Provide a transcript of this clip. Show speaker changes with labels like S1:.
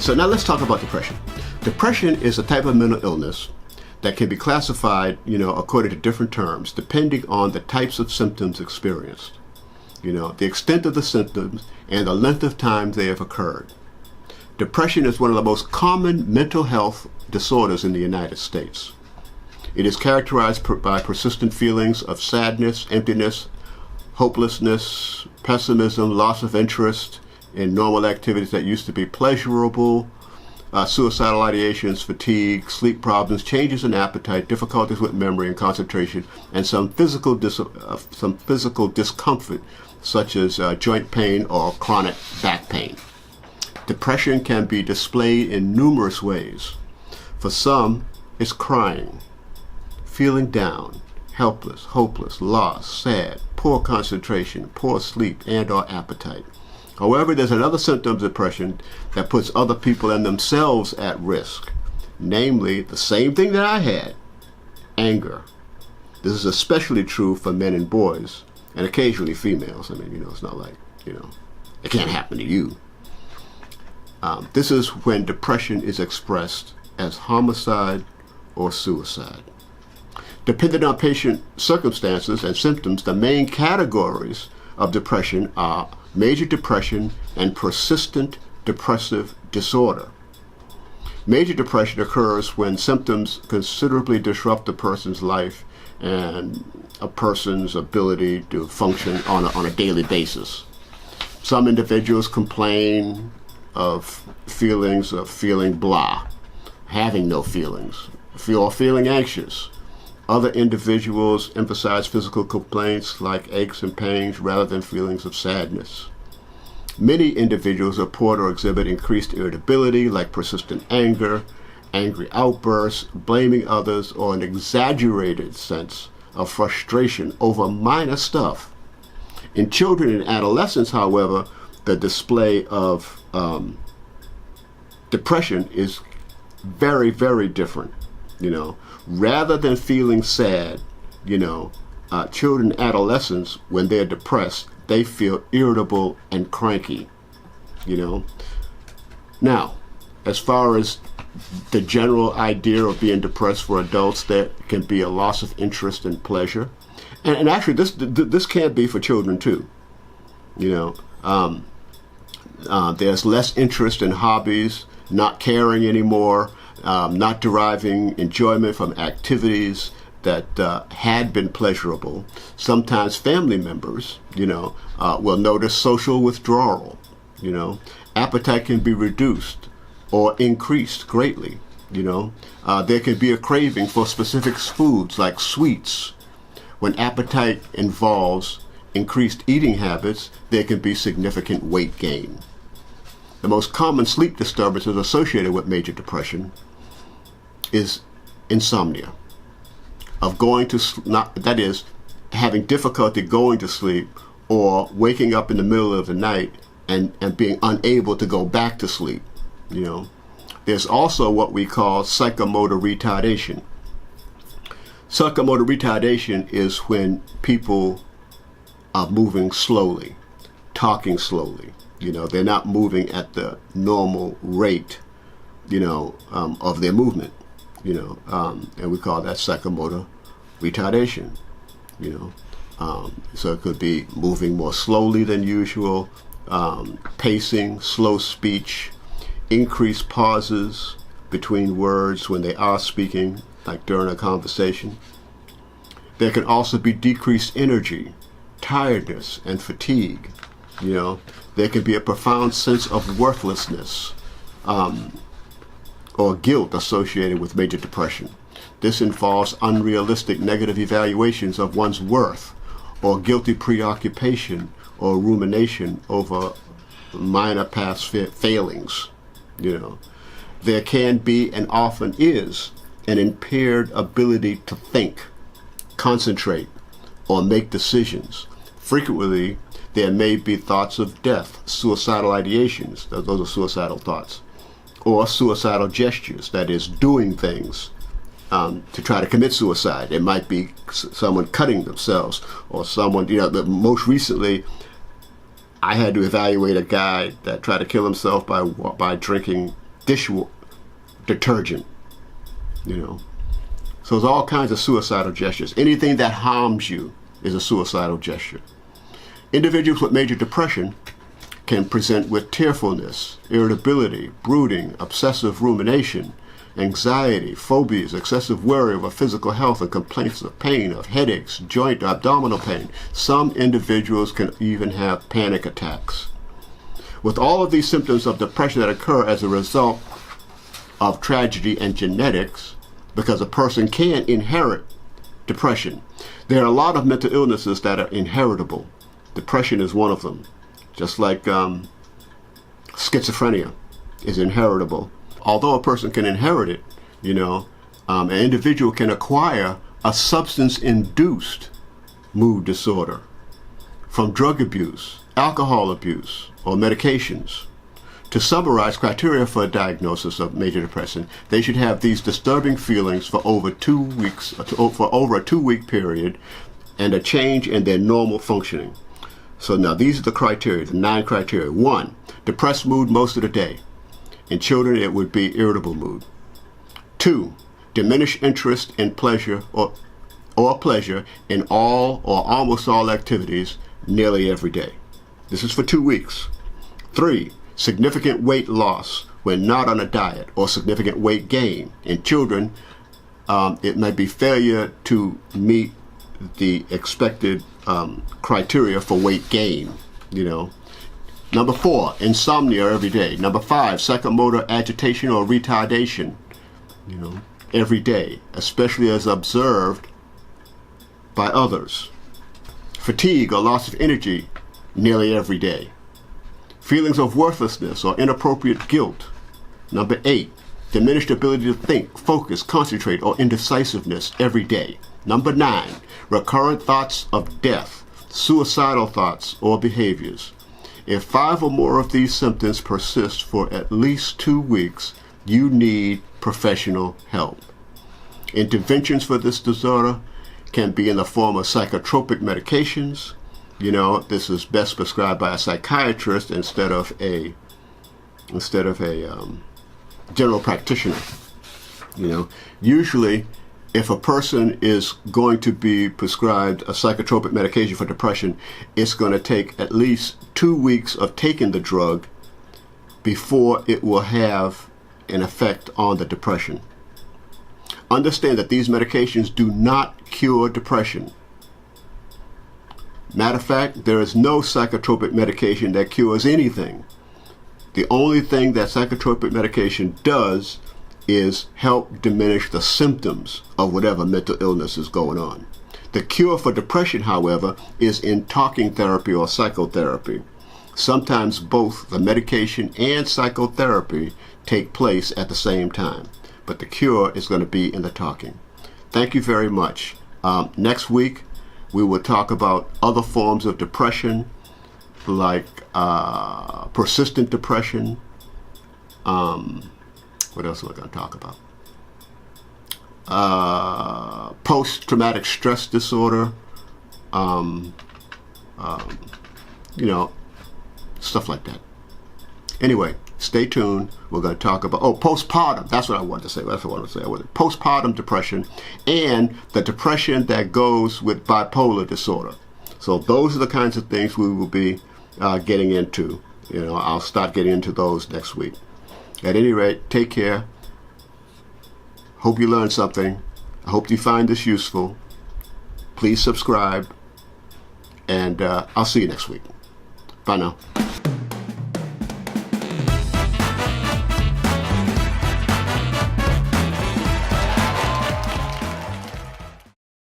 S1: So now let's talk about depression. Depression is a type of mental illness that can be classified, according to different terms, depending on the types of symptoms experienced, the extent of the symptoms and the length of time they have occurred. Depression is one of the most common mental health disorders in the United States. It is characterized by persistent feelings of sadness, emptiness, hopelessness, pessimism, loss of interest in normal activities that used to be pleasurable, suicidal ideations, fatigue, sleep problems, changes in appetite, difficulties with memory and concentration, and some physical discomfort, such as joint pain or chronic back pain. Depression can be displayed in numerous ways. For some, it's crying, feeling down, helpless, hopeless, lost, sad, poor concentration, poor sleep, and/or appetite. However, there's another symptom of depression that puts other people and themselves at risk, namely the same thing that I had, anger. This is especially true for men and boys, and occasionally females. It's not like, it can't happen to you. This is when depression is expressed as homicide or suicide. Depending on patient circumstances and symptoms, the main categories of depression are major depression and persistent depressive disorder. Major depression occurs when symptoms considerably disrupt a person's life and a person's ability to function on a daily basis. Some individuals complain of feelings of feeling blah, having no feelings, feeling anxious. Other individuals emphasize physical complaints like aches and pains rather than feelings of sadness. Many individuals report or exhibit increased irritability like persistent anger, angry outbursts, blaming others, or an exaggerated sense of frustration over minor stuff. In children and adolescents, however, the display of depression is very, very different. Rather than feeling sad, children and adolescents, when they're depressed, they feel irritable and cranky, Now, as far as the general idea of being depressed for adults, there can be a loss of interest and pleasure. And actually, this can be for children too. There's less interest in hobbies, not caring anymore, not deriving enjoyment from activities that had been pleasurable. Sometimes family members, will notice social withdrawal. Appetite can be reduced or increased greatly. There can be a craving for specific foods like sweets. When appetite involves increased eating habits, there can be significant weight gain. The most common sleep disturbances associated with major depression is insomnia, that is, having difficulty going to sleep or waking up in the middle of the night and being unable to go back to sleep. There's also what we call psychomotor retardation. Psychomotor retardation is when people are moving slowly, talking slowly. They're not moving at the normal rate, of their movement, and we call that psychomotor retardation, So it could be moving more slowly than usual, pacing, slow speech, increased pauses between words when they are speaking, like during a conversation. There can also be decreased energy, tiredness, and fatigue. There can be a profound sense of worthlessness or guilt associated with major depression. This involves unrealistic negative evaluations of one's worth or guilty preoccupation or rumination over minor past failings. There can be and often is an impaired ability to think, concentrate, or make decisions. Frequently, there may be thoughts of death, suicidal ideations, those are suicidal thoughts, or suicidal gestures, that is, doing things to try to commit suicide. It might be someone cutting themselves, or someone, most recently, I had to evaluate a guy that tried to kill himself by drinking detergent, you know. So there's all kinds of suicidal gestures. Anything that harms you is a suicidal gesture. Individuals with major depression can present with tearfulness, irritability, brooding, obsessive rumination, anxiety, phobias, excessive worry over physical health, and complaints of pain, of headaches, joint, abdominal pain. Some individuals can even have panic attacks. With all of these symptoms of depression that occur as a result of tragedy and genetics, because a person can inherit depression, there are a lot of mental illnesses that are inheritable. Depression is one of them. Just like schizophrenia is inheritable. Although a person can inherit it, you know, an individual can acquire a substance-induced mood disorder from drug abuse, alcohol abuse, or medications. To summarize criteria for a diagnosis of major depression, they should have these disturbing feelings for over 2 weeks, for over a 2-week period, and a change in their normal functioning. So now these are the criteria, the 9 criteria. 1, depressed mood most of the day. In children, it would be irritable mood. 2, diminished interest in pleasure or pleasure in all or almost all activities nearly every day. This is for 2 weeks. 3, significant weight loss when not on a diet, or significant weight gain. In children, it may be failure to meet the expected criteria for weight gain, you know. Number 4, insomnia every day. Number 5, psychomotor agitation or retardation, you know, every day, especially as observed by others. Fatigue or loss of energy nearly every day. Feelings of worthlessness or inappropriate guilt. Number 8, diminished ability to think, focus, concentrate, or indecisiveness every day. Number 9, recurrent thoughts of death, suicidal thoughts or behaviors. If 5 or more of these symptoms persist for at least 2 weeks, you need professional help. Interventions for this disorder can be in the form of psychotropic medications. You know, this is best prescribed by a psychiatrist instead of a general practitioner. You know, usually if a person is going to be prescribed a psychotropic medication for depression, it's going to take at least 2 weeks of taking the drug before it will have an effect on the depression. Understand that these medications do not cure depression. Matter of fact, there is no psychotropic medication that cures anything. The only thing that psychotropic medication does is help diminish the symptoms of whatever mental illness is going on. The cure for depression, however, is in talking therapy or psychotherapy. Sometimes both the medication and psychotherapy take place at the same time, but the cure is going to be in the talking. Thank you very much. Next week, we will talk about other forms of depression, like persistent depression. What else am I going to talk about? Post-traumatic stress disorder. You know, stuff like that. Anyway, stay tuned. We're going to talk about, postpartum. That's what I wanted to say. That's what I wanted to say. Postpartum depression and the depression that goes with bipolar disorder. So those are the kinds of things we will be getting into. You know, I'll start getting into those next week. At any rate, take care. Hope you learned something. I hope you find this useful. Please subscribe. And I'll see you next week. Bye now.